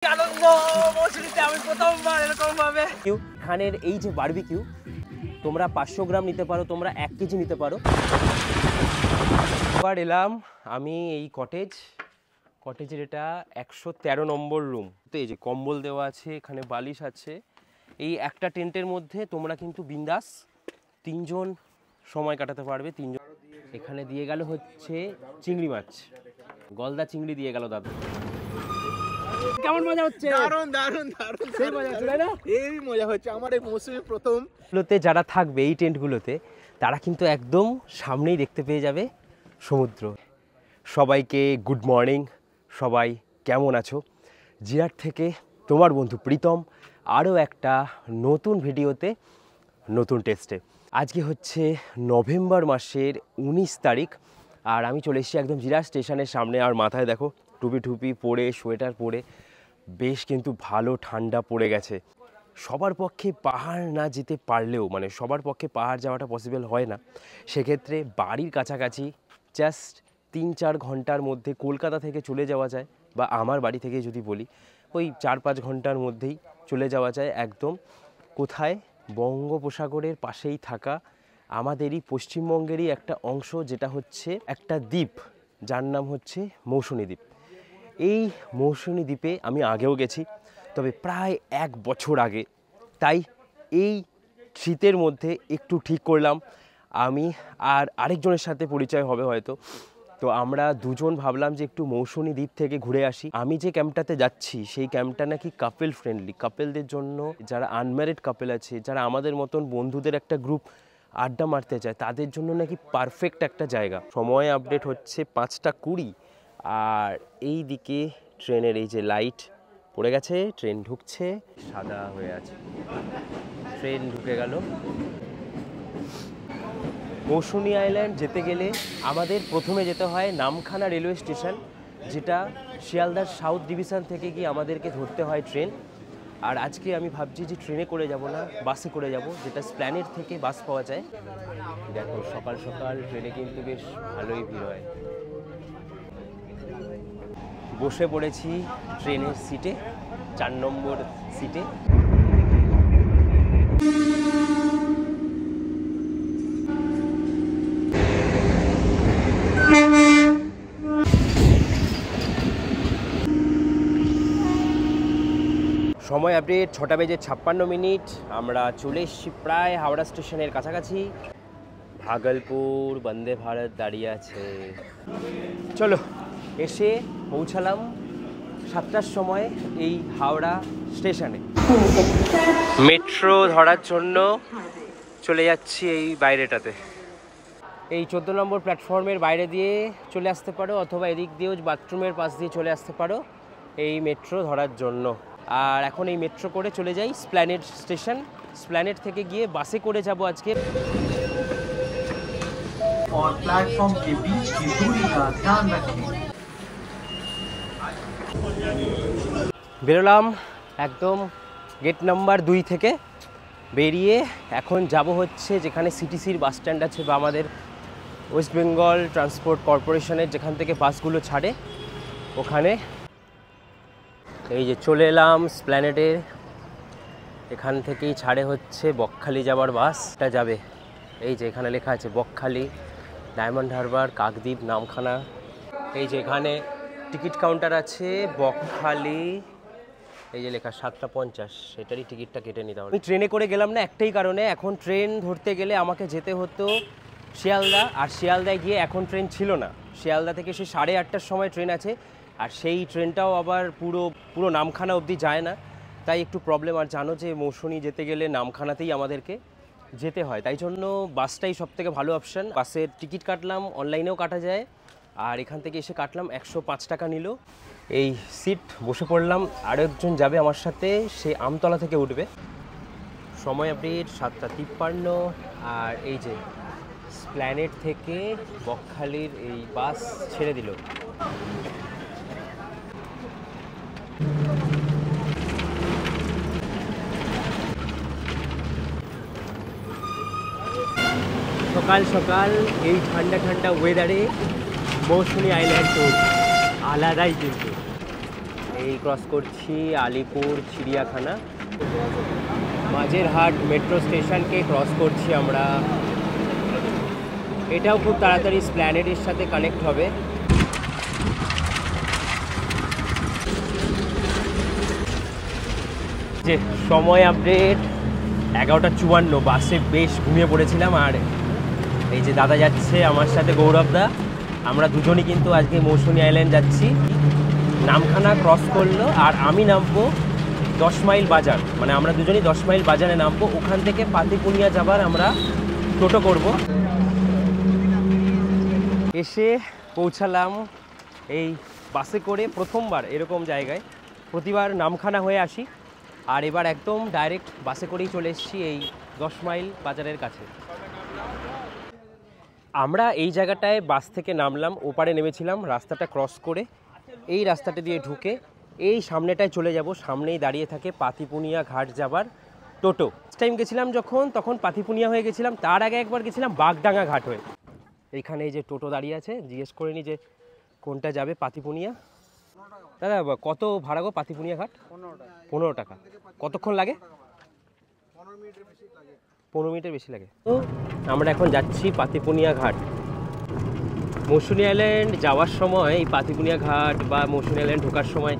আনন্দ মৌসুমীতে আমি প্রথমবার এরকম ভাবে খানের এই যে বারবিকিউ তোমরা 500 গ্রাম নিতে পারো, তোমরা 1 কেজি নিতে পারো। এবার এলাম আমি এই কটেজের এটা 113 নম্বর রুম। তো এই যে কম্বল দেওয়া আছে, এখানে বালিশ আছে। এই একটা টেন্টের মধ্যে তোমরা কিন্তু বিন্দাস 3 জন সময় কাটাতে পারবে। 3 জন। এখানে দিয়ে গেল হচ্ছে চিংড়ি মাছ, গলদা চিংড়ি দিয়ে গেল দাদা। কেমন মজা হচ্ছে? দারুণ দারুণ দারুণ সেই মজা হচ্ছে, তাই না? এই মজা হচ্ছে আমার এই মৌসুমে প্রথম। গুলোতে যারা থাকবে এই টেন্টগুলোতে তারা কিন্তু একদম সামনেই দেখতে পেয়ে যাবে সমুদ্র। সবাইকে গুড মর্নিং। সবাই কেমন আছো? জিরাট থেকে তোমার বন্ধু প্রীতম আরও একটা নতুন ভিডিওতে, নতুন টেস্টে। আজকে হচ্ছে নভেম্বর মাসের 19 তারিখ আর আমি চলে এসেছি একদম জিরাট স্টেশনের সামনে। আর মাথায় দেখো টুপি পরে, সোয়েটার পরে বেশ কিন্তু ভালো ঠান্ডা পড়ে গেছে। সবার পক্ষে পাহাড় না যেতে পারলেও, মানে সবার পক্ষে পাহাড় যাওয়াটা পসিবল হয় না, সেক্ষেত্রে বাড়ির কাছাকাছি জাস্ট 3-4 ঘন্টার মধ্যে কলকাতা থেকে চলে যাওয়া যায়, বা আমার বাড়ি থেকে যদি বলি ওই 4-5 ঘন্টার মধ্যেই চলে যাওয়া যায় একদম কোথায়, বঙ্গোপসাগরের পাশেই থাকা আমাদেরই পশ্চিমবঙ্গেরই একটা অংশ, যেটা হচ্ছে একটা দ্বীপ যার নাম হচ্ছে মৌসুনী দ্বীপ। এই মৌসুনী দ্বীপে আমি আগেও গেছি, তবে প্রায় 1 বছর আগে। তাই এই শীতের মধ্যে একটু ঠিক করলাম আমি আর আরেকজনের সাথে পরিচয় হবে হয়তো, তো আমরা দুজন ভাবলাম যে একটু মৌসুনী দ্বীপ থেকে ঘুরে আসি। আমি যে ক্যাম্পটাতে যাচ্ছি সেই ক্যাম্পটা নাকি কাপেল ফ্রেন্ডলি, কাপেলদের জন্য, যারা আনম্যারিড কাপেল আছে, যারা আমাদের মতন বন্ধুদের একটা গ্রুপ আড্ডা মারতে চায়, তাদের জন্য নাকি পারফেক্ট একটা জায়গা। সময় আপডেট হচ্ছে 5টা 20 আর এই দিকে ট্রেনের এই যে লাইট পড়ে গেছে, ট্রেন ঢুকছে, সাদা হয়ে আছে, ট্রেন ঢুকে গেল। মৌসুনী আইল্যান্ড যেতে গেলে আমাদের প্রথমে যেতে হয় নামখানা রেলওয়ে স্টেশন, যেটা শিয়ালদার সাউথ ডিভিশন থেকে গিয়ে আমাদেরকে ধরতে হয় ট্রেন। আর আজকে আমি ভাবছি যে ট্রেনে করে যাব না, বাসে করে যাব, যেটা স্প্ল্যানেড থেকে বাস পাওয়া যায়। দেখো সকাল সকাল ট্রেনে কিন্তু বেশ ভালোই ভিড় হয়। বসে পড়েছি ট্রেনের সিটে, 4 নম্বর সিটে। সময় আপডেট 6:56। আমরা চলে এসেছি প্রায় হাওড়া স্টেশনের কাছাকাছি। ভাগলপুর বন্দে ভারত দাঁড়িয়ে আছে। চলো, এসে পৌঁছালাম 7টার সময় এই হাওড়া স্টেশনে। মেট্রো ধরার জন্য চলে যাচ্ছি এই বাইরেটাতে। এই 14 নম্বর প্ল্যাটফর্মের বাইরে দিয়ে চলে আসতে পারো, অথবা এদিক দিয়েও বাথরুমের পাশ দিয়ে চলে আসতে পারো এই মেট্রো ধরার জন্য। আর এখন এই মেট্রো করে চলে যাই স্প্ল্যানেড স্টেশন। স্প্ল্যানেড থেকে গিয়ে বাসে করে যাব আজকে। और प्लेटफॉर्म के बीच की दूरी का ध्यान रखें। বেরোলাম একদম গেট নাম্বার 2 থেকে বেরিয়ে এখন যাব হচ্ছে যেখানে সিটিসির বাস স্ট্যান্ড আছে, বা আমাদের ওয়েস্ট বেঙ্গল ট্রান্সপোর্ট কর্পোরেশনের যেখান থেকে বাসগুলো ছাড়ে ওখানে। এই যে চলে এলাম স্প্ল্যানেডে, এখান থেকেই ছাড়ে হচ্ছে বকখালি যাওয়ার বাসটা যাবে। এই যে এখানে লেখা আছে বকখালি, ডায়মন্ড হারবার, কাকদ্বীপ, নামখানা। এই যে এখানে টিকিট কাউন্টার আছে বকখালি, এই যে লেখা 7:50, সেটারই টিকিটটা কেটে নিতে হবে। আমি ট্রেনে করে গেলাম না একটাই কারণে, এখন ট্রেন ধরতে গেলে আমাকে যেতে হতো শিয়ালদা, আর শিয়ালদায় গিয়ে এখন ট্রেন ছিল না। শিয়ালদা থেকে সে 8:30টার সময় ট্রেন আছে, আর সেই ট্রেনটাও আবার পুরো নামখানা অবধি যায় না, তাই একটু প্রবলেম। আর জানো যে মৌসুনী যেতে গেলে নামখানাতেই আমাদেরকে যেতে হয়, তাই জন্য বাসটাই সবথেকে ভালো অপশান। বাসের টিকিট কাটলাম, অনলাইনেও কাটা যায়, আর এখান থেকে এসে কাটলাম, 105 টাকা নিল। এই সিট বসে পড়লাম, আরও একজন যাবে আমার সাথে, সে আমতলা থেকে উঠবে। সময় আপডেট 7:53। আর এই যে স্প্ল্যানেড থেকে বকখালির এই বাস ছেড়ে দিল। সকাল সকাল এই ঠান্ডা ঠান্ডা ওয়েদারে মৌসুনী আইল্যান্ড ট্যুর আলাদাই কিন্তু। এই ক্রস করছি আলিপুর চিড়িয়াখানা, মাঝেরহাট মেট্রো স্টেশনকে ক্রস করছি আমরা। এটাও খুব তাড়াতাড়ি স্প্ল্যানেডের সাথে কানেক্ট হবে। যে সময় আপডেট 11:54, বাসে বেশ ঘুমিয়ে পড়েছিলাম। আর এই যে দাদা যাচ্ছে আমার সাথে, গৌরবদা, আমরা দুজনই কিন্তু আজকে মৌসুনী আইল্যান্ড যাচ্ছি। নামখানা ক্রস করলো আর আমি নামবো 10 মাইল বাজার, মানে আমরা দুজনই 10 মাইল বাজারে নামবো। ওখান থেকে পাতিপুনিয়া যাবার আমরা টোটো করব। এসে পৌঁছালাম এই বাসে করে, প্রথমবার এরকম জায়গায়। প্রতিবার নামখানা হয়ে আসি, আর এবার একদম ডাইরেক্ট বাসে করেই চলে এসেছি এই 10 মাইল বাজারের কাছে। আমরা এই জায়গাটায় বাস থেকে নামলাম, ওপারে নেমেছিলাম, রাস্তাটা ক্রস করে এই রাস্তাটা দিয়ে ঢুকে এই সামনেটায় চলে যাব। সামনেই দাঁড়িয়ে থাকে পাতিপুনিয়া ঘাট যাবার টোটো। টাইম গেছিলাম যখন, তখন পাতিপুনিয়া হয়ে গেছিলাম, তার আগে একবার গেছিলাম বাগডাঙ্গা ঘাট হয়ে। এইখানে এই যে টোটো দাঁড়িয়ে আছে, জিজ্ঞেস করে নি যে কোনটা যাবে পাতিপুনিয়া। দাদা কত ভাড়া গো পাতিপুনিয়া ঘাট? 15 টাকা। কতক্ষণ লাগে? 15 মিনিটের বেশি লাগে। তো আমরা এখন যাচ্ছি পাতিপুনিয়া ঘাট। মৌসুনী আইল্যান্ড যাওয়ার সময় এই পাতিপুনিয়া ঘাট বা মৌসুনী আইল্যান্ড ঢোকার সময়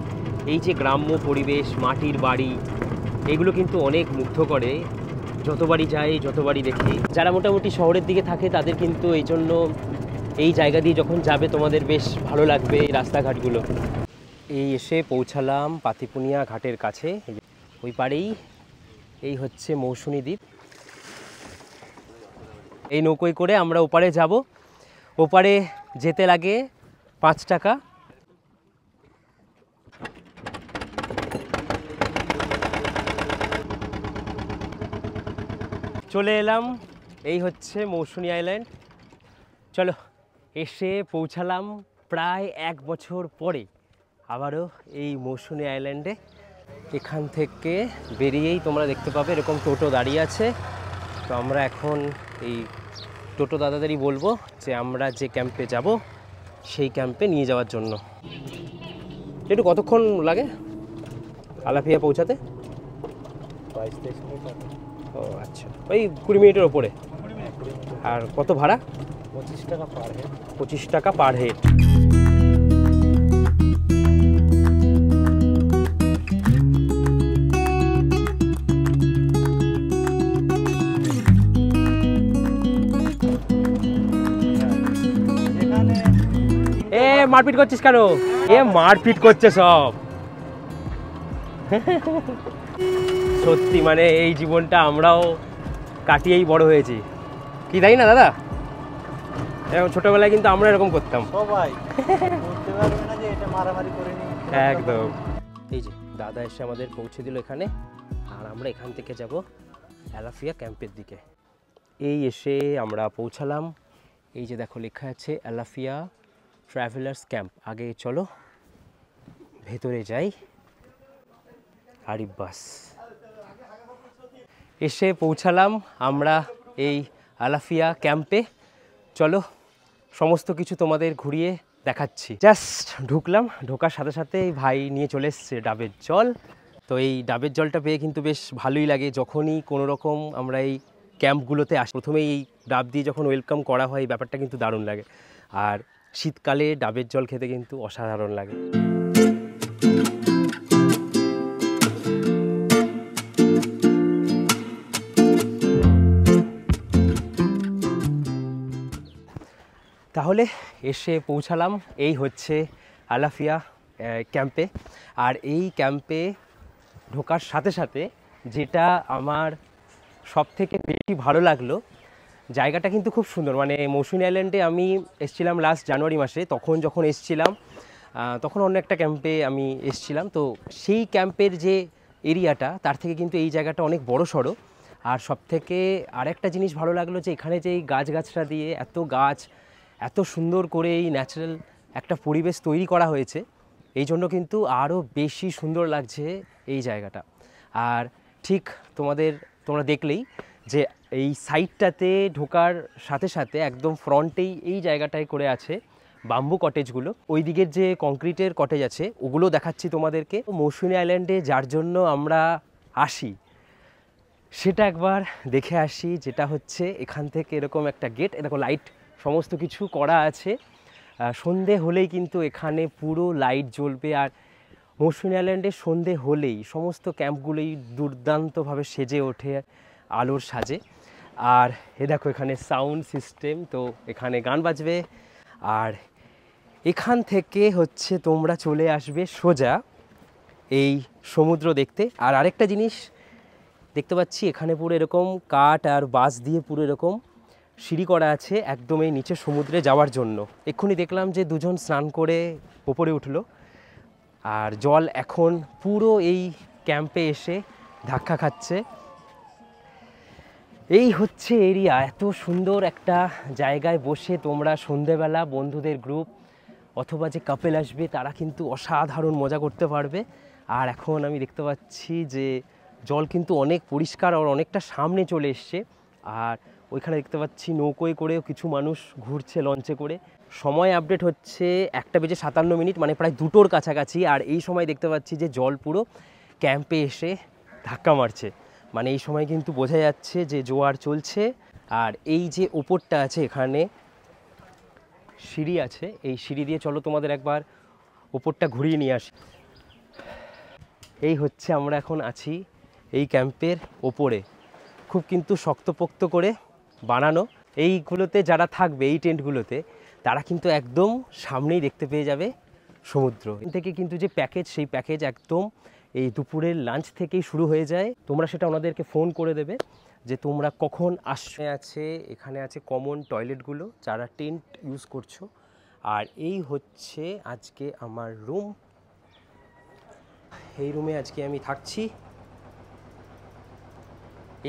এই যে গ্রাম্য পরিবেশ, মাটির বাড়ি, এগুলো কিন্তু অনেক মুগ্ধ করে। যতবারই যাই, যতবারই দেখি, যারা মোটামুটি শহরের দিকে থাকে তাদের কিন্তু এই জন্য এই জায়গা দিয়ে যখন যাবে তোমাদের বেশ ভালো লাগবে এই রাস্তাঘাটগুলো। এই এসে পৌঁছালাম পাতিপুনিয়া ঘাটের কাছে। ওই পাড়েই এই হচ্ছে মৌসুনী দ্বীপ। এই নৌকোয় করে আমরা ওপারে যাব। ওপারে যেতে লাগে 5 টাকা। চলে এলাম, এই হচ্ছে মৌসুনী আইল্যান্ড। চলো, এসে পৌঁছালাম প্রায় 1 বছর পরে আবারও এই মৌসুনী আইল্যান্ডে। এখান থেকে বেরিয়েই তোমরা দেখতে পাবে এরকম টোটো দাঁড়িয়ে আছে। তো আমরা এখন এই টোটো দাদাদেরই বলবো যে আমরা যে ক্যাম্পে যাব সেই ক্যাম্পে নিয়ে যাওয়ার জন্য। একটু কতক্ষণ লাগে আলাফিয়া পৌঁছাতে? 22-23 মিনিট। ও আচ্ছা, ওই 20 মিনিটের ওপরে। আর কত ভাড়া? 25 টাকা পার হেড। 25 টাকা পার হেড। মারপিট করছিস কেন? মারপিট করছে সব। সত্যি মানে এই জীবনটা আমরাও কাটিয়েই বড় হয়েছি, কি তাই না দাদা? ছোটবেলায় কিন্তু আমরা এরকম করতাম সবাই, বলতে পারবে না যে এটা মারামারি করে নি। একদম। এই যে দাদা এসে আমাদের পৌঁছে দিল এখানে, আর আমরা এখান থেকে যাব আলাফিয়া ক্যাম্পের দিকে। এই এসে আমরা পৌঁছালাম। এই যে দেখো লেখা আছে আলাফিয়া ট্রাভেলার্স ক্যাম্প। আগে চলো ভেতরে যাই। আরিফ বাস এসে পৌঁছালাম আমরা এই আলাফিয়া ক্যাম্পে। চলো সমস্ত কিছু তোমাদের ঘুরিয়ে দেখাচ্ছি। জাস্ট ঢুকলাম, ঢোকার সাথে সাথে ভাই নিয়ে চলে এসছে ডাবের জল। তো এই ডাবের জলটা পেয়ে কিন্তু বেশ ভালোই লাগে। যখনই কোনো রকম আমরা এই ক্যাম্পগুলোতে আসি, প্রথমেই এই ডাব দিয়ে যখন ওয়েলকাম করা হয়, এই ব্যাপারটা কিন্তু দারুণ লাগে। আর শীতকালে ডাবের জল খেতে কিন্তু অসাধারণ লাগে। তাহলে এসে পৌঁছালাম, এই হচ্ছে আলাফিয়া ক্যাম্পে। আর এই ক্যাম্পে ঢোকার সাথে সাথে যেটা আমার সবথেকে বেশি ভালো লাগলো, জায়গাটা কিন্তু খুব সুন্দর। মানে মৌসুনী আইল্যান্ডে আমি এসেছিলাম লাস্ট জানুয়ারি মাসে। যখন এসেছিলাম তখন অন্য একটা ক্যাম্পে আমি এসেছিলাম। তো সেই ক্যাম্পের যে এরিয়াটা, তার থেকে কিন্তু এই জায়গাটা অনেক বড় সড়ো। আর সবথেকে আরেকটা জিনিস ভালো লাগলো যে এখানে যে এই গাছগাছরা দিয়ে এত গাছ, এত সুন্দর করে এই ন্যাচারাল একটা পরিবেশ তৈরি করা হয়েছে, এই জন্য কিন্তু আরও বেশি সুন্দর লাগছে এই জায়গাটা। আর ঠিক তোমরা দেখলেই যে এই সাইডটাতে ঢোকার সাথে সাথে একদম ফ্রন্টেই এই জায়গাটায় করে আছে বাম্বু কটেজগুলো। ওই দিকের যে কংক্রিটের কটেজ আছে ওগুলো দেখাচ্ছি তোমাদেরকে। মৌসুনী আইল্যান্ডে যার জন্য আমরা আসি সেটা একবার দেখে আসি, যেটা হচ্ছে এখান থেকে এরকম একটা গেট, এরকম লাইট সমস্ত কিছু করা আছে। সন্ধে হলেই কিন্তু এখানে পুরো লাইট জ্বলবে, আর মৌসুনী আইল্যান্ডে সন্ধে হলেই সমস্ত ক্যাম্পগুলোই দুর্দান্তভাবে সেজে ওঠে আলোর সাজে। আর এ দেখো এখানে সাউন্ড সিস্টেম, তো এখানে গান বাজবে। আর এখান থেকে হচ্ছে তোমরা চলে আসবে সোজা এই সমুদ্র দেখতে। আর আরেকটা জিনিস দেখতে পাচ্ছি, এখানে পুরো এরকম কাঠ আর বাঁশ দিয়ে পুরো এরকম সিঁড়ি করা আছে একদম এই নিচে সমুদ্রে যাওয়ার জন্য। এক্ষুনি দেখলাম যে দুজন স্নান করে ওপরে উঠলো, আর জল এখন পুরো এই ক্যাম্পে এসে ধাক্কা খাচ্ছে। এই হচ্ছে এরিয়া। এত সুন্দর একটা জায়গায় বসে তোমরা সন্ধেবেলা বন্ধুদের গ্রুপ অথবা যে কাপেল আসবে তারা কিন্তু অসাধারণ মজা করতে পারবে। আর এখন আমি দেখতে পাচ্ছি যে জল কিন্তু অনেক পরিষ্কার আর অনেকটা সামনে চলে এসছে। আর ওইখানে দেখতে পাচ্ছি নৌকোয় করেও কিছু মানুষ ঘুরছে লঞ্চে করে। সময় আপডেট হচ্ছে 1:57, মানে প্রায় 2টোর কাছাকাছি। আর এই সময় দেখতে পাচ্ছি যে জল পুরো ক্যাম্পে এসে ধাক্কা মারছে, মানে এই সময় কিন্তু বোঝা যাচ্ছে যে জোয়ার চলছে। আর এই যে ওপরটা আছে এখানে সিঁড়ি আছে, এই সিঁড়ি দিয়ে চলো তোমাদের একবার ওপরটা ঘুরিয়ে নিয়ে আসি। এই হচ্ছে আমরা এখন আছি এই ক্যাম্পের ওপরে, খুব কিন্তু শক্তপোক্ত করে বানানো। এইগুলোতে যারা থাকবে এই টেন্টগুলোতে তারা কিন্তু একদম সামনেই দেখতে পেয়ে যাবে সমুদ্র। এখান থেকে কিন্তু যে প্যাকেজ, সেই প্যাকেজ একদম এই দুপুরের লাঞ্চ থেকেই শুরু হয়ে যায়। তোমরা সেটা ওনাদেরকে ফোন করে দেবে যে তোমরা কখন আসবে। আছে এখানে আছে কমন টয়লেটগুলো যারা টেন্ট ইউজ করছো। আর এই হচ্ছে আজকে আমার রুম, এই রুমে আজকে আমি থাকছি।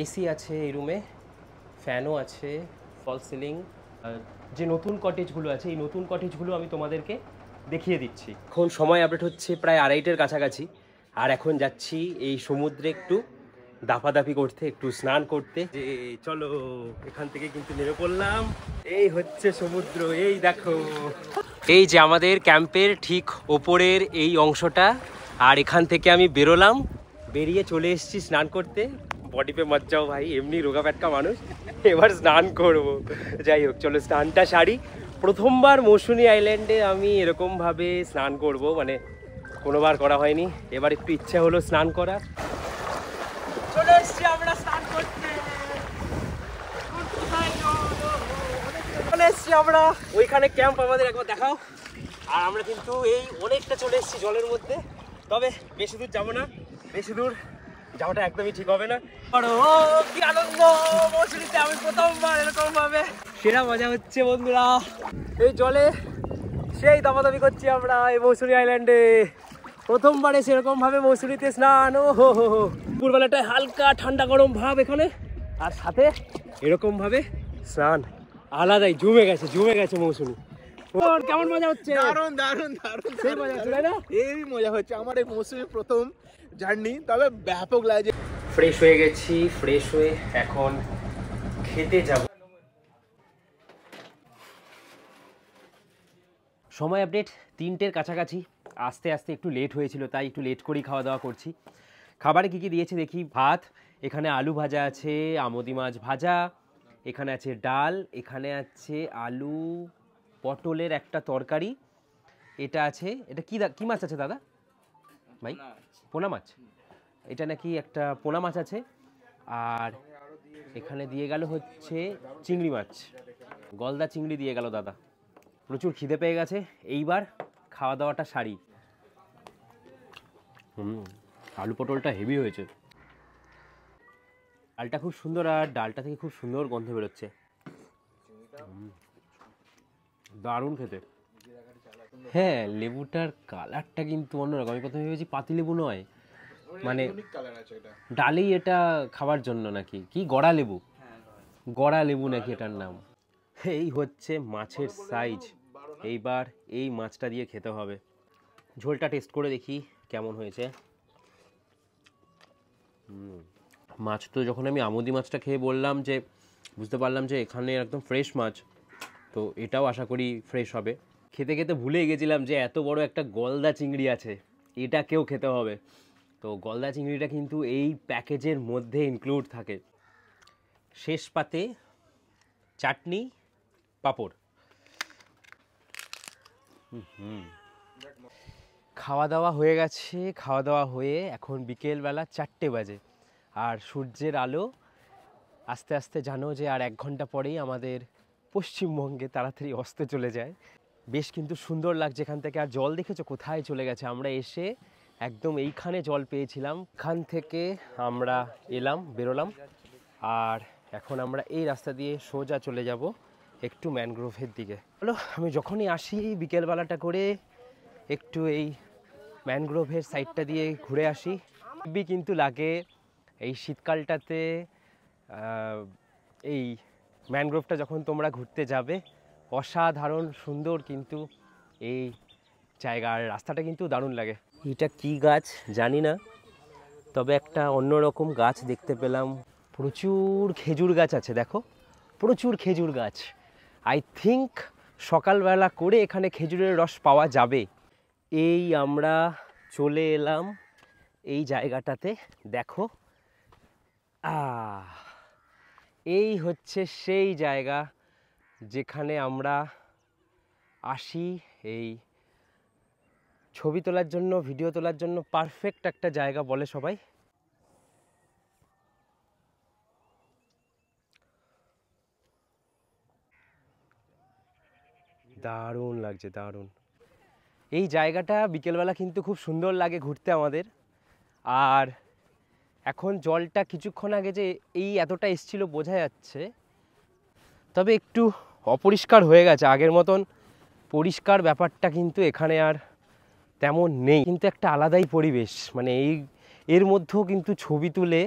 এসি আছে এই রুমে, ফ্যানও আছে, ফল সিলিং। যে নতুন কটেজগুলো আছে এই নতুন কটেজগুলো আমি তোমাদেরকে দেখিয়ে দিচ্ছি। এখন সময় আপডেট হচ্ছে প্রায় 2:30-এর কাছাকাছি। আর এখন যাচ্ছি এই সমুদ্রে একটু দাপাদাপি করতে, একটু স্নান করতে। যে চলো এখান থেকে কিন্তু নেমে পড়লাম। এই হচ্ছে সমুদ্র, এই দেখো। এই যে আমাদের ক্যাম্পের ঠিক ওপরের এই অংশটা। আর এখান থেকে আমি বেরোলাম, বেরিয়ে চলে এসেছি স্নান করতে। বডি পে মত যাও ভাই, এমনি রোগা প্যাটকা মানুষ, এবার স্নান করব। যাই হোক চলো স্নানটা সারি। প্রথমবার মৌসুনী আইল্যান্ডে আমি এরকমভাবে স্নান করব, মানে কোনোবার করা হয়নি, এবার একটু ইচ্ছা হলো স্নান করার। চলে এসছি আমরা স্নান করতে, চলে এসছি আমরা ওইখানে ক্যাম্প আমাদের, একবার দেখাও। আর আমরা কিন্তু এই অনেকটা চলে এসেছি জলের মধ্যে, তবে বেশি দূর যাবো না, বেশি দূর যাওয়াটা একদমই ঠিক হবে না। কি আনন্দ মৌসুমীতে, আমি প্রথমবার এরকম ভাবে, সেরা মজা হচ্ছে বন্ধুরা। এই জলে সেই দামাদামি করছি আমরা এই মৌসুমী আইল্যান্ডে, প্রথমবারে সেরকম ভাবে মৌসুমীতে স্নান। ও হো হো হো, দুপুরবেলাটায় হালকা ঠান্ডা গরম ভাব এখানে, আর সাথে এরকম ভাবে স্নান, আলাদাই জমে গেছে মৌসুমী। কেমন মজা হচ্ছে? দারুণ দারুণ দারুণ সেই মজা হচ্ছে তাই না? এই মজা হচ্ছে আমার এই মৌসুমী প্রথম জার্নি, তবে ব্যাপক লাগে। ফ্রেশ হয়ে গেছি, ফ্রেশ হয়ে এখন খেতে যাব। সময় আপডেট 3টের কাছাকাছি, আস্তে আস্তে একটু লেট হয়েছিল তাই একটু লেট করেই খাওয়া দাওয়া করছি। খাবারে কী কী দিয়েছে দেখি। ভাত, এখানে আলু ভাজা আছে, আমোদি মাছ ভাজা, এখানে আছে ডাল, এখানে আছে আলু পটলের একটা তরকারি, এটা আছে, এটা কি মাছ আছে দাদা ভাই? পোনা মাছ, এটা নাকি একটা পোনা মাছ আছে। আর এখানে দিয়ে গেল হচ্ছে চিংড়ি মাছ, গলদা চিংড়ি দিয়ে গেল দাদা। প্রচুর খিদে পেয়ে গেছে, এইবার খাওয়া দাওয়াটা সারি। আলু পটলটা হেভি হয়েছে, ডালটা খুব সুন্দর, আর ডালটা থেকে খুব সুন্দর গন্ধ বেরোচ্ছে, দারুণ খেতে। হ্যাঁ, লেবুটার কালারটা কিন্তু অন্যরকম। আমি প্রথমে ভেবেছি পাতি লেবু নয়, মানে ডালেই এটা খাবার জন্য নাকি, কি গড়া লেবু, গড়া লেবু নাকি এটার নাম। এই হচ্ছে মাছের সাইজ, এইবার এই মাছটা দিয়ে খেতে হবে। ঝোলটা টেস্ট করে দেখি কেমন হয়েছে। মাছ তো যখন আমি আমুদি মাছটা খেয়ে বললাম যে বুঝতে পারলাম যে এখানে একদম ফ্রেশ মাছ, তো এটাও আশা করি ফ্রেশ হবে। খেতে খেতে ভুলে গেছিলাম যে এত বড় একটা গলদা চিংড়ি আছে, এটাকেও খেতে হবে। তো গলদা চিংড়িটা কিন্তু এই প্যাকেজের মধ্যে ইনক্লুড থাকে। শেষ পাতে চাটনি, পাঁপড়। খাওয়া দাওয়া হয়ে গেছে, খাওয়া দাওয়া হয়ে এখন বিকেলবেলা 4টে বাজে, আর সূর্যের আলো আস্তে আস্তে জানো যে আর 1 ঘন্টা পরেই আমাদের পশ্চিমবঙ্গে তাড়াতাড়ি অস্ত চলে যায়। বেশ কিন্তু সুন্দর লাগছে এখান থেকে। আর জল দেখেছো কোথায় চলে গেছে, আমরা এসে একদম এইখানে জল পেয়েছিলাম, এখান থেকে আমরা বেরোলাম, আর এখন আমরা এই রাস্তা দিয়ে সোজা চলে যাব একটু ম্যানগ্রোভের দিকে। হলো, আমি যখনই আসি বিকেলবেলাটা করে একটু এই ম্যানগ্রোভের সাইডটা দিয়ে ঘুরে আসি। কিন্তু লাগে এই শীতকালটাতে এই ম্যানগ্রোভটা যখন তোমরা ঘুরতে যাবে, অসাধারণ সুন্দর কিন্তু এই জায়গার রাস্তাটা কিন্তু দারুণ লাগে। এটা কি গাছ জানি না, তবে একটা অন্যরকম গাছ দেখতে পেলাম। প্রচুর খেজুর গাছ আছে, দেখো প্রচুর খেজুর গাছ। আই থিঙ্ক সকালবেলা করে এখানে খেজুরের রস পাওয়া যাবে। এই আমরা চলে এলাম এই জায়গাটাতে, দেখো এই হচ্ছে সেই জায়গা যেখানে আমরা আসি এই ছবি তোলার জন্য, ভিডিও তোলার জন্য পারফেক্ট একটা জায়গা বলে সবাই। দারুণ লাগছে, দারুণ। এই জায়গাটা বিকেলবেলা কিন্তু খুব সুন্দর লাগে ঘুরতে আমাদের। আর এখন জলটা কিছুক্ষণ আগে যে এই এতটা এসছিল বোঝা যাচ্ছে, তবে একটু অপরিষ্কার হয়ে গেছে, আগের মতন পরিষ্কার ব্যাপারটা কিন্তু এখানে আর তেমন নেই। কিন্তু একটা আলাদাই পরিবেশ, মানে এর মধ্যেও কিন্তু ছবি তুলে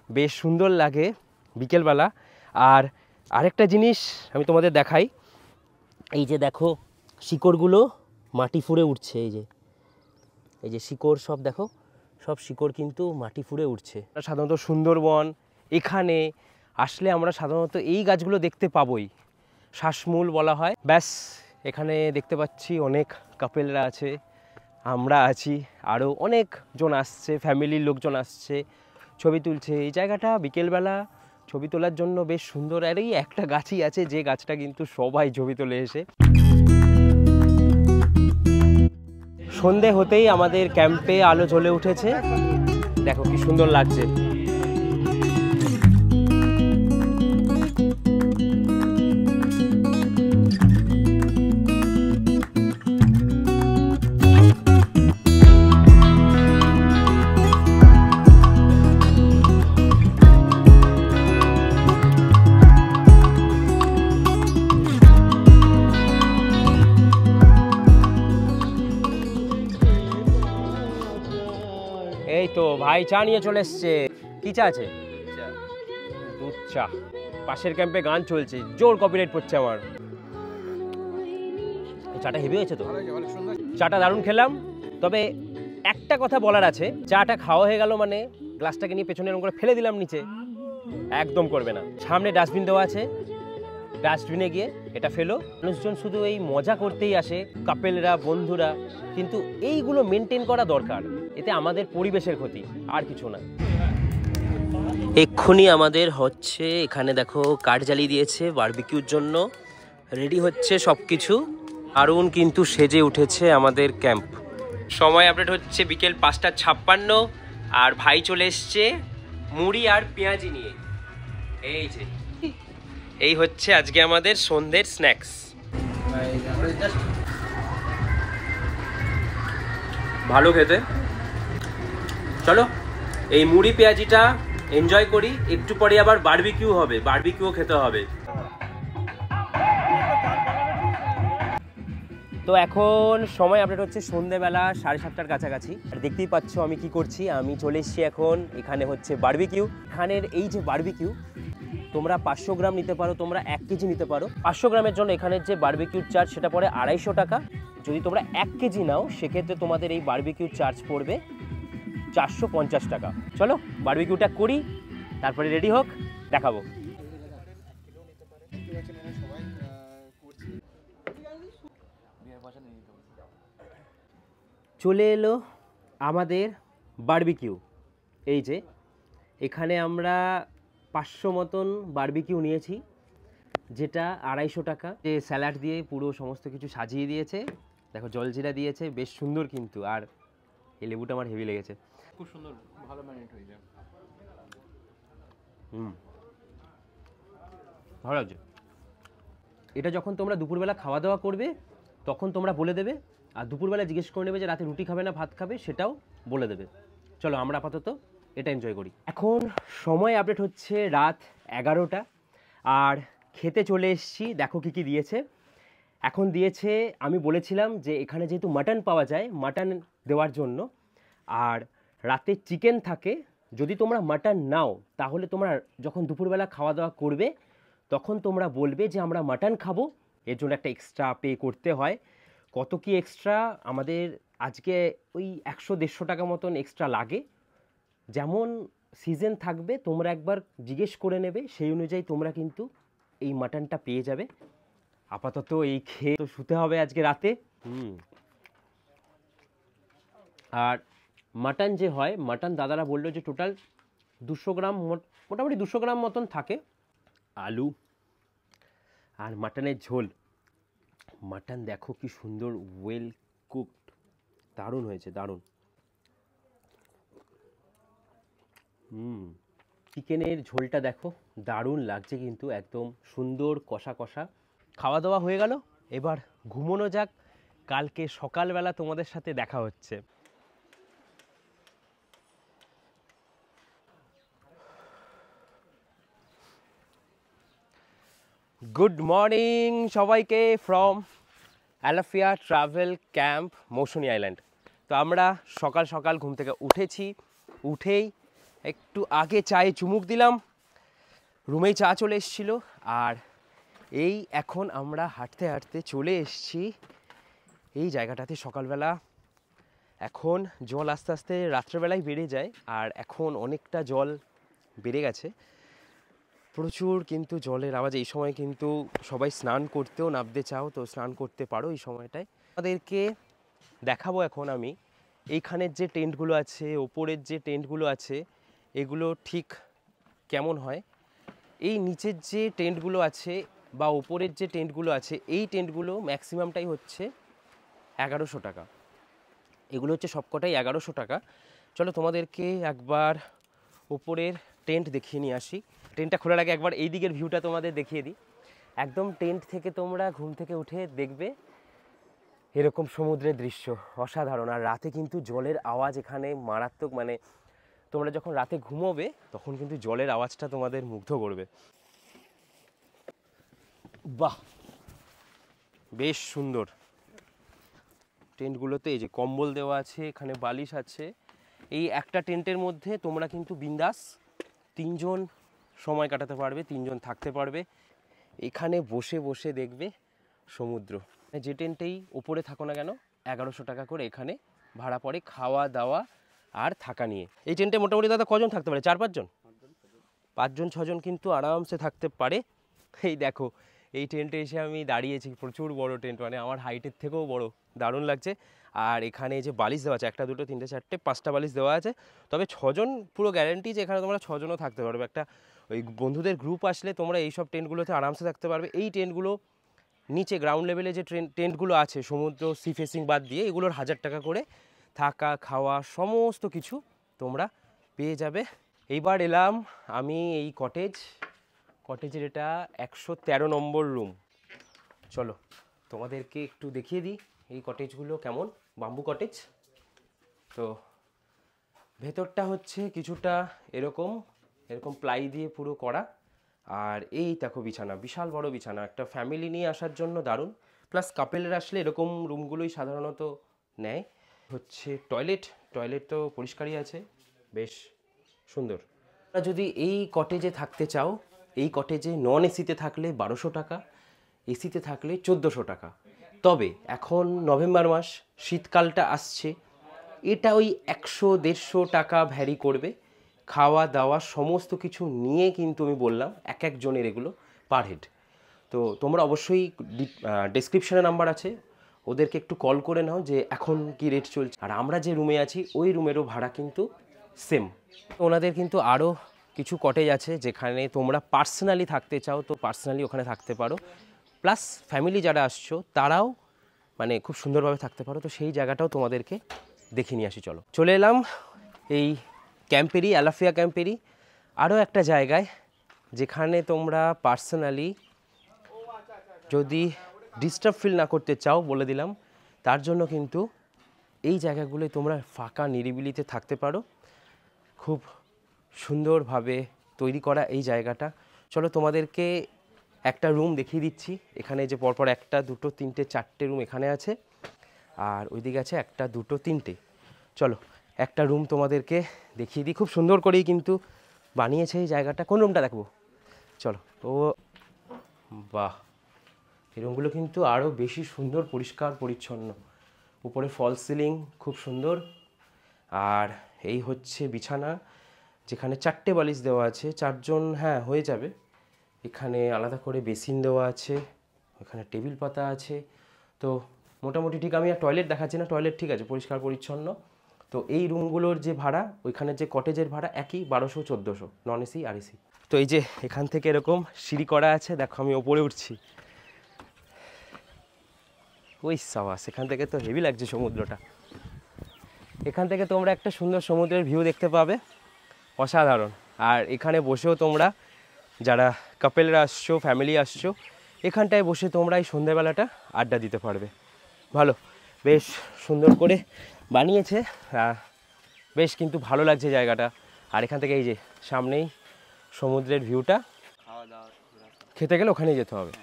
বেশ সুন্দর লাগে বিকেলবেলা। আর আরেকটা জিনিস আমি তোমাদের দেখাই, এই যে দেখো শিকড়গুলো মাটি ফুঁড়ে উঠছে, এই যে শিকড় সব দেখো, সব শিকড় কিন্তু মাটি ফুঁড়ে উঠছে। সাধারণত সুন্দরবন এখানে আসলে আমরা সাধারণত এই গাছগুলো দেখতে পাবোই, শ্বাসমূল বলা হয়। ব্যাস এখানে দেখতে পাচ্ছি অনেক কাপেলরা আছে, আমরা আছি, আরও অনেকজন আসছে, ফ্যামিলির লোকজন আসছে, ছবি তুলছে। এই জায়গাটা বিকেলবেলা ছবি তোলার জন্য বেশ সুন্দর। আর এই একটা গাছই আছে যে গাছটা কিন্তু সবাই ছবি তোলে এসে। সন্ধে হতেই আমাদের ক্যাম্পে আলো জ্বলে উঠেছে, দেখো কি সুন্দর লাগছে। এই তো ভাই চা নিয়ে চলে এসছে। কি চা আছে? দুধ চা। পাশের ক্যাম্পে গান চলছে, জোর কপিরাইট পড়ছে আমার। চাটা হেভি হয়েছে তো, চাটা দারুণ খেলাম। তবে একটা কথা বলার আছে, চাটা খাওয়া হয়ে গেল মানে গ্লাসটাকে নিয়ে পেছনে এরকম করে ফেলে দিলাম নিচে, একদম করবে না। সামনে ডাস্টবিন দেওয়া আছে, ডাস্টবিনে গিয়ে এটা ফেলো। মানুষজন শুধু এই মজা করতেই আসে, কাপেলরা, বন্ধুরা, কিন্তু এইগুলো মেনটেন করা দরকার, এতে আমাদের পরিবেশের ক্ষতি, আর কিছু না। এক্ষুনি আমাদের হচ্ছে এখানে দেখো কাঠ জ্বালিয়ে দিয়েছে বারবিকিউর জন্য, রেডি হচ্ছে সব কিছু। আরুন কিন্তু সেজে উঠেছে আমাদের ক্যাম্প। সময় আপডেট হচ্ছে বিকেল 5:56, আর ভাই চলে এসছে মুড়ি আর পেঁয়াজি নিয়ে। এই হচ্ছে আজকে আমাদের সন্ধ্যের স্ন্যাক্স। ভালো খেতে, চলো এই মুড়ি পেঁয়াজিটা এনজয় করি। একটু পরে আবার বারবিকিউ হবে, বারবিকিউ খেতে হবে। তো এখন সময় আপডেট হচ্ছে সন্ধ্যেবেলা 7:30টার কাছাকাছি। আর দেখতেই পাচ্ছ আমি কি করছি, আমি চলে এসেছি এখন, এখানে হচ্ছে বারবিকিউ। এখানের এই যে বারবিকিউ, তোমরা 500 গ্রাম নিতে পারো, তোমরা 1 কেজি নিতে পারো। 500 গ্রামের জন্য এখানের যে বারবিকিউর চার্জ সেটা পড়ে 250 টাকা। যদি তোমরা 1 কেজি নাও সেক্ষেত্রে তোমাদের এই বারবিকিউর চার্জ পড়বে 450 টাকা। চলো বারবিকিউটা করি, তারপরে রেডি হোক, দেখাবো। চলে এলো আমাদের বারবিকিউ। এই যে এখানে আমরা 500 মতন বারবিকিউ নিয়েছি, যেটা 250 টাকা। যে স্যালাড দিয়ে পুরো সমস্ত কিছু সাজিয়ে দিয়েছে, দেখো জলজিরা দিয়েছে, বেশ সুন্দর কিন্তু। আর এই লেবুটা আমার হেভি লেগেছে। খুব সুন্দর, ভালো ম্যারিনেট হয়ে যায়। ভালো লাগছে। এটা যখন তোমরা দুপুরবেলা খাওয়া দাওয়া করবে তখন তোমরা বলে দেবে, আর দুপুরবেলা জিজ্ঞেস করে নেবে যে রাতে রুটি খাবে না ভাত খাবে, সেটাও বলে দেবে। চলো আমরা আপাতত এটা এনজয় করি। এখন সময় আপডেট হচ্ছে রাত 11টা, আর খেতে চলে এসেছি। দেখো কী কী দিয়েছে। এখন দিয়েছে, আমি বলেছিলাম যে এখানে যেহেতু মাটন পাওয়া যায়, মাটন দেওয়ার জন্য। আর রাতে চিকেন থাকে। যদি তোমরা মাটন নাও তাহলে তোমরা যখন দুপুরবেলা খাওয়া দাওয়া করবে তখন তোমরা বলবে যে আমরা মাটন খাবো, এর জন্য একটা এক্সট্রা পে করতে হয়। কত কি এক্সট্রা আমাদের আজকে ওই 100-150 টাকা মতন এক্সট্রা লাগে। যেমন সিজন থাকবে তোমরা একবার জিজ্ঞেস করে নেবে, সেই অনুযায়ী তোমরা কিন্তু এই মাটনটা পেয়ে যাবে। আপাতত এই খেয়ে তো শুতে হবে আজকে রাতে। আর মাটন যে হয়, মাটন দাদারা বললো যে টোটাল 200 গ্রাম, মোটামুটি 200 গ্রাম মতন থাকে। আলু আর মাটনের ঝোল। মাটন দেখো কি সুন্দর ওয়েল কুকড, দারুণ হয়েছে, দারুণ। চিকেনের ঝোলটা দেখো দারুণ লাগছে কিন্তু, একদম সুন্দর কষা কষা। খাওয়া দাওয়া হয়ে গেল, এবার ঘুমোনো যাক। কালকে সকালবেলা তোমাদের সাথে দেখা হচ্ছে। গুড মর্নিং সবাইকে from Alafia travel camp Mousuni island. তো আমরা সকাল সকাল ঘুম থেকে উঠেছি, উঠেই একটু আগে চায়ে চুমুক দিলাম, রুমেই চা চলে এসেছিলো। আর এই এখন আমরা হাঁটতে হাঁটতে চলে এসেছি এই জায়গাটাতে সকালবেলা। এখন জল আস্তে আস্তে রাত্রেবেলায় বেড়ে যায়, আর এখন অনেকটা জল বেড়ে গেছে, প্রচুর কিন্তু জলের আওয়াজ। এই সময় কিন্তু সবাই স্নান করতেও নামতে চাও, তো স্নান করতে পারো এই সময়টায়। আমাদেরকে দেখাবো এখন আমি এইখানের যে টেন্টগুলো আছে, ওপরের যে টেন্টগুলো আছে, এগুলো ঠিক কেমন হয়। এই নিচের যে টেন্টগুলো আছে বা ওপরের যে টেন্টগুলো আছে, এই টেন্টগুলো ম্যাক্সিমামটাই হচ্ছে 1100 টাকা। এগুলো হচ্ছে সবকটাই 1100 টাকা। চলো তোমাদেরকে একবার ওপরের টেন্ট দেখিয়ে নিয়ে আসি। টেন্টটা খোলার আগে একবার এই দিকের ভিউটা তোমাদের দেখিয়ে দিই। একদম টেন্ট থেকে তোমরা ঘুম থেকে উঠে দেখবে এরকম সমুদ্রের দৃশ্য, অসাধারণ। আর রাতে কিন্তু জলের আওয়াজ এখানে মারাত্মক, মানে তোমরা যখন রাতে ঘুমোবে তখন কিন্তু জলের আওয়াজটা তোমাদের মুগ্ধ করবে। বাহ, বেশ সুন্দর। টেন্টগুলোতে এই যে কম্বল দেওয়া আছে, এখানে বালিশ আছে। এই একটা টেন্টের মধ্যে তোমরা কিন্তু বিন্দাস 3 জন সময় কাটাতে পারবে, 3 জন থাকতে পারবে। এখানে বসে বসে দেখবে সমুদ্র। যে টেন্টেই ওপরে থাকো না কেন 1100 টাকা করে এখানে ভাড়া পড়ে, খাওয়া দাওয়া আর থাকা নিয়ে। এই টেন্টে মোটামুটি দাদা কজন থাকতে পারে? 4-5 জন, 5 জন 6 জন কিন্তু আরামসে থাকতে পারে। এই দেখো এই টেন্টে এসে আমি দাঁড়িয়েছি, প্রচুর বড় টেন্ট, মানে আমার হাইটের থেকেও বড়, দারুণ লাগছে। আর এখানে যে বালিশ দেওয়া আছে, 1, 2, 3, 4, 5টা বালিশ দেওয়া আছে। তবে 6 জন পুরো গ্যারেন্টি যে এখানে তোমরা 6 জনও থাকতে পারবে। একটা ওই বন্ধুদের গ্রুপ আসলে তোমরা এইসব টেন্টগুলোতে আরামসে থাকতে পারবে। এই টেন্টগুলো নিচে গ্রাউন্ড লেভেলে যে টেন্টগুলো আছে সমুদ্র সি ফেসিং বাদ দিয়ে, এগুলোর 1000 টাকা করে থাকা খাওয়া সমস্ত কিছু তোমরা পেয়ে যাবে। এইবার এলাম আমি এই কটেজের, এটা 113 নম্বর রুম। চলো তোমাদেরকে একটু দেখিয়ে দিই এই কটেজগুলো কেমন, বাম্বু কটেজ। তো ভেতরটা হচ্ছে কিছুটা এরকম প্লাই দিয়ে পুরো করা। আর এই দেখো বিছানা, বিশাল বড় বিছানা, একটা ফ্যামিলি নিয়ে আসার জন্য দারুণ। প্লাস কাপেলের আসলে এরকম রুমগুলোই সাধারণত নেয়। হচ্ছে টয়লেট তো পরিষ্কারই আছে, বেশ সুন্দর। তোমরা যদি এই কটেজে থাকতে চাও, এই কটেজে নন এসিতে থাকলে 1200 টাকা, এসিতে থাকলে 1400 টাকা। তবে এখন নভেম্বর মাস, শীতকালটা আসছে, এটা ওই 100-150 টাকা ভ্যারি করবে। খাওয়া দাওয়া সমস্ত কিছু নিয়ে কিন্তু আমি বললাম এক একজনের এগুলো পার হেড। তো তোমরা অবশ্যই ডেসক্রিপশানে নাম্বার আছে, ওদেরকে একটু কল করে নাও যে এখন কি রেট চলছে। আর আমরা যে রুমে আছি ওই রুমেরও ভাড়া কিন্তু সেম। ওনাদের কিন্তু আরও কিছু কটেজ আছে যেখানে তোমরা পার্সোনালি থাকতে চাও তো পার্সোনালি ওখানে থাকতে পারো, প্লাস ফ্যামিলি যারা আসছো তারাও মানে খুব সুন্দরভাবে থাকতে পারো। তো সেই জায়গাটাও তোমাদেরকে দেখে নিয়ে আসি। চলো, চলে এলাম এই ক্যাম্পেরই, আলাফিয়া ক্যাম্পেরই আরও একটা জায়গায় যেখানে তোমরা পার্সোনালি যদি ডিস্টার্ব ফিল না করতে চাও, বলে দিলাম, তার জন্য কিন্তু এই জায়গাগুলোয় তোমরা ফাঁকা নিরিবিলিতে থাকতে পারো। খুব সুন্দরভাবে তৈরি করা এই জায়গাটা। চলো তোমাদেরকে একটা রুম দেখিয়ে দিচ্ছি। এখানে যে পরপর 1, 2, 3, 4টে রুম এখানে আছে, আর ওইদিকে আছে 1, 2, 3টে। চলো একটা রুম তোমাদেরকে দেখিয়ে দিই। খুব সুন্দর করেই কিন্তু বানিয়েছে এই জায়গাটা। কোন রুমটা দেখবো? চলো। ও বাহ, এই রুমগুলো কিন্তু আরও বেশি সুন্দর, পরিষ্কার পরিচ্ছন্ন। উপরে ফল সিলিং খুব সুন্দর। আর এই হচ্ছে বিছানা, যেখানে 4টে বালিশ দেওয়া আছে, 4 জন হ্যাঁ হয়ে যাবে। এখানে আলাদা করে বেসিন দেওয়া আছে, ওখানে টেবিল পাতা আছে। তো মোটামুটি ঠিক, আমি আর টয়লেট দেখাচ্ছি না, টয়লেট ঠিক আছে, পরিষ্কার পরিচ্ছন্ন। তো এই রুমগুলোর যে ভাড়া, ওইখানে যে কটেজের ভাড়া একই 1200-1400, নন এসি আর এসি। তো এই যে এখান থেকে এরকম সিঁড়ি করা আছে, দেখো আমি ওপরে উঠছি। ওই সাবাস, এখান থেকে তো হেভি লাগছে সমুদ্রটা। এখান থেকে তোমরা একটা সুন্দর সমুদ্রের ভিউ দেখতে পাবে, অসাধারণ। আর এখানে বসেও তোমরা যারা কাপেলরা আসছো, ফ্যামিলি আসছো, এখানটায় বসে তোমরা এই সন্ধ্যাবেলাটা আড্ডা দিতে পারবে। ভালো, বেশ সুন্দর করে বানিয়েছে, বেশ কিন্তু ভালো লাগছে জায়গাটা। আর এখান থেকে এই যে সামনেই সমুদ্রের ভিউটা। খেতে গেলে ওখানেই যেতে হবে।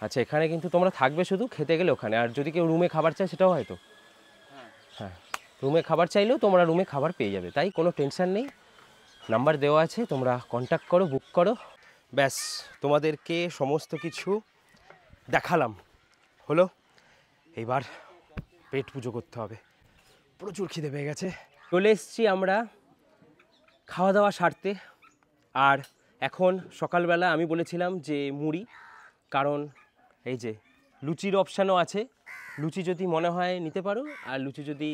আচ্ছা, এখানে কিন্তু তোমরা থাকবে শুধু, খেতে গেলে ওখানে। আর যদি কেউ রুমে খাবার চায় সেটাও হয়তো, হ্যাঁ, রুমে খাবার চাইলেও তোমরা রুমে খাবার পেয়ে যাবে, তাই কোনো টেনশন নেই। নাম্বার দেওয়া আছে, তোমরা কন্ট্যাক্ট করো, বুক করো। ব্যাস, তোমাদেরকে সমস্ত কিছু দেখালাম। হলো, এইবার পেট পুজো করতে হবে, প্রচুর খিদে পেয়ে গেছে। চলে এসেছি আমরা খাওয়া দাওয়া সারতে। আর এখন সকালবেলা আমি বলেছিলাম যে মুড়ি, কারণ এই যে লুচির অপশানও আছে। লুচি যদি মনে হয় নিতে পারো, আর লুচি যদি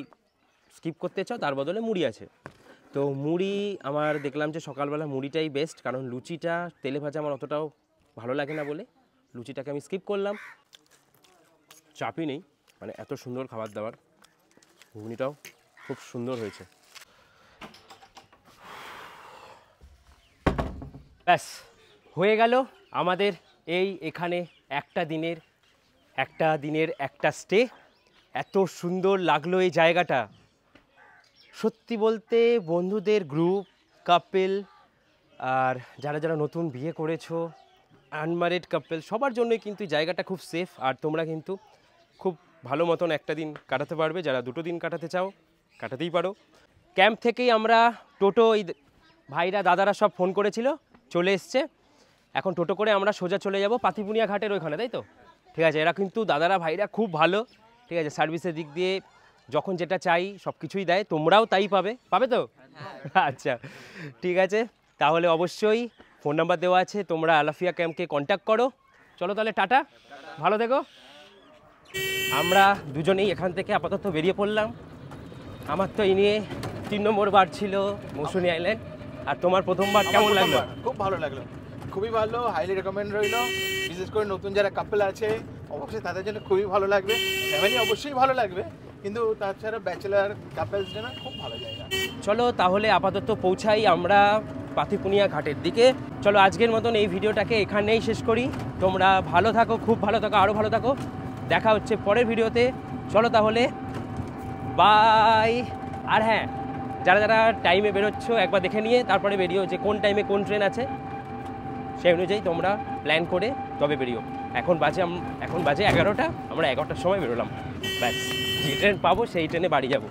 স্কিপ করতে চাও তার বদলে মুড়ি আছে। তো মুড়ি আমার দেখলাম যে সকালবেলা মুড়িটাই বেস্ট, কারণ লুচিটা তেলে ভাজা আমার অতটাও ভালো লাগে না বলে লুচিটাকে আমি স্কিপ করলাম। চাপই নেই, মানে এত সুন্দর খাবার দাবার। ঘুগনিটাও খুব সুন্দর হয়েছে। ব্যাস, হয়ে গেল আমাদের এখানে একটা দিনের একটা স্টে। এত সুন্দর লাগলো এই জায়গাটা, সত্যি বলতে। বন্ধুদের গ্রুপ, কাপেল, আর যারা যারা নতুন বিয়ে করেছো, আনম্যারিড কাপেল, সবার জন্যই কিন্তু জায়গাটা খুব সেফ। আর তোমরা কিন্তু খুব ভালো মতন একটা দিন কাটাতে পারবে। যারা 2 দিন কাটাতে চাও কাটাতেই পারো। ক্যাম্প থেকেই আমরা টোটো, এই ভাইরা দাদারা সব ফোন করেছিল, চলে এসছে। এখন টোটো করে আমরা সোজা চলে যাব পাতিপুনিয়া ঘাটের ওইখানে, তাই তো? ঠিক আছে, এরা কিন্তু দাদারা ভাইরা খুব ভালো, ঠিক আছে, সার্ভিসের দিক দিয়ে যখন যেটা চাই সব কিছুই দেয়। তোমরাও তাই পাবে তো? আচ্ছা, ঠিক আছে, তাহলে অবশ্যই ফোন নাম্বার দেওয়া আছে, তোমরা আলাফিয়া ক্যাম্পকে কন্ট্যাক্ট করো। চলো তাহলে, টাটা, ভালো থেকো। আমরা দুজনেই এখান থেকে আপাতত বেরিয়ে পড়লাম। আমার তো এই নিয়ে 3 নম্বর বার ছিল মৌসুনী আইল্যান্ড। আর তোমার প্রথমবার কেমন লাগলো? খুব ভালো লাগলো, খুবই ভালো, হাইলি রেকমেন্ড রইলো। বিশেষ করে নতুন যারা কাপল আছে অবশ্যই তাদের জন্য খুবই ভালো লাগবে। ফ্যামিলি অবশ্যই ভালো লাগবে, কিন্তু তাছাড়া ব্যাচেলার কাপলস জন্য খুব ভালো জায়গা। চলো তাহলে আপাতত পৌঁছাই আমরা পাতিপুনিয়া ঘাটের দিকে। চলো আজকের মতন এই ভিডিওটাকে এখানেই শেষ করি। তোমরা ভালো থাকো, খুব ভালো থাকো, আরও ভালো থাকো। দেখা হচ্ছে পরের ভিডিওতে। চলো তাহলে, বাই। আর হ্যাঁ, যারা যারা টাইমে বেরোচ্ছ একবার দেখে নিয়ে তারপরে বেরিও, যে কোন টাইমে কোন ট্রেন আছে, সেই অনুযায়ী তোমরা প্ল্যান করে তবে বেরিও। এখন বাজে 11টা, আমরা 11টার সময় বেরোলাম। ব্যাস, যে ট্রেন পাবো সেই ট্রেনে বাড়ি যাবো।